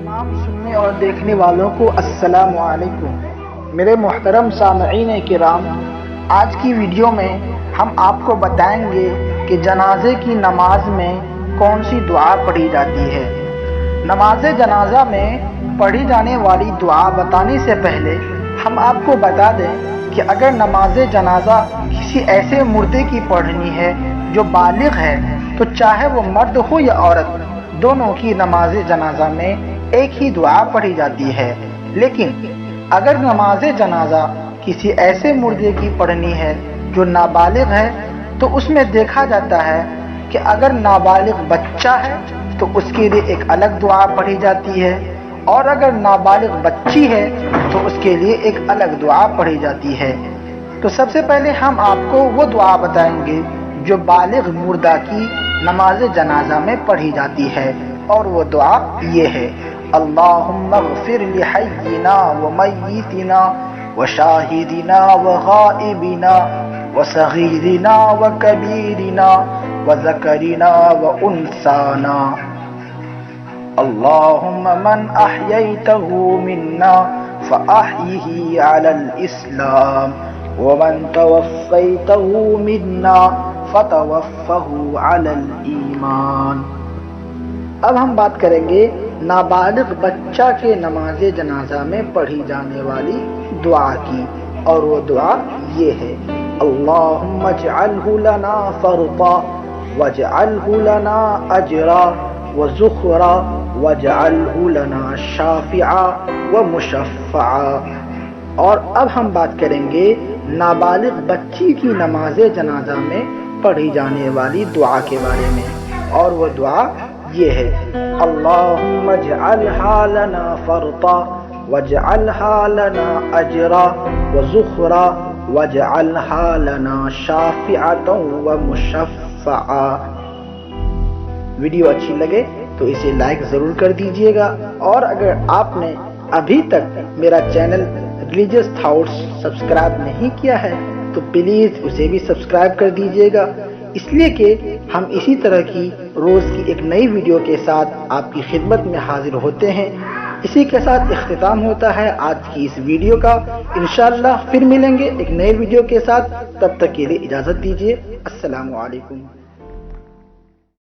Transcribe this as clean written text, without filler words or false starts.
तमाम सुनने और देखने वालों को अस्सलाम वालेकुम। मेरे मोहतरम सामईन किराम, आज की वीडियो में हम आपको बताएंगे कि जनाजे की नमाज में कौन सी दुआ पढ़ी जाती है। नमाज जनाजा में पढ़ी जाने वाली दुआ बताने से पहले हम आपको बता दें कि अगर नमाज जनाजा किसी ऐसे मुर्दे की पढ़नी है जो बालिग है, तो चाहे वो मर्द हो या औरत, दोनों की नमाज जनाजा में एक ही दुआ पढ़ी जाती है। लेकिन अगर नमाज जनाजा किसी ऐसे मुर्दे की पढ़नी है जो नाबालिग है, तो उसमें देखा जाता है कि अगर नाबालिग बच्चा है तो उसके लिए एक अलग दुआ पढ़ी जाती है, और अगर नाबालिग बच्ची है तो उसके लिए एक अलग दुआ पढ़ी जाती है। तो सबसे पहले हम आपको वो दुआ बताएंगे जो बालिग मुर्दा की नमाज जनाजा में पढ़ी जाती है, और वो दुआ ये है: अल्लाहुम्मा ग़फ़िर लिहय्यिना व मय्यितिना व शाहिदिना व गाइबिना व सगीरिना व कबीरिना व ज़करिना व उन्साना। अल्लाहुम्मा मन अह्यैतहु मिन्ना फ़अह्यिही अलल इस्लाम व मन तवफ़्फ़ैतहु मिन्ना फ़तवफ़्फ़हु अलल ईमान। अब हम बात करेंगे नाबालिग बच्चा के नमाज जनाजा में पढ़ी जाने वाली दुआ की, और वो दुआ ये है: अल्लाहुम्मा जअल्हु लना फ़रता वजअल्हु लना अजरा व ज़ुख़रा वजअल्हु लना शाफ़िआ व मुशफ़्फ़आ। और अब हम बात करेंगे नाबालिग बच्ची की नमाज जनाजा में पढ़ी जाने वाली दुआ के बारे में, और वो दुआ ये है: अल्लाहुम्मा जअल्हा लना फ़रता वजअल्हा लना अजरा व ज़ुख़रा वजअल्हा लना शाफ़िअतन व मुशफ़्फ़आ। वीडियो अच्छी लगे तो इसे लाइक ज़रूर कर दीजिएगा, और अगर आपने अभी तक मेरा चैनल रिलीजियस थॉट्स सब्सक्राइब नहीं किया है तो प्लीज़ उसे भी सब्सक्राइब कर दीजिएगा, इसलिए कि हम इसी तरह की रोज़ की एक नई वीडियो के साथ आपकी खिदमत में हाजिर होते हैं। इसी के साथ इख्तिताम होता है आज की इस वीडियो का। इंशाअल्लाह फिर मिलेंगे एक नए वीडियो के साथ, तब तक के लिए इजाज़त दीजिए। अस्सलामु अलैकुम।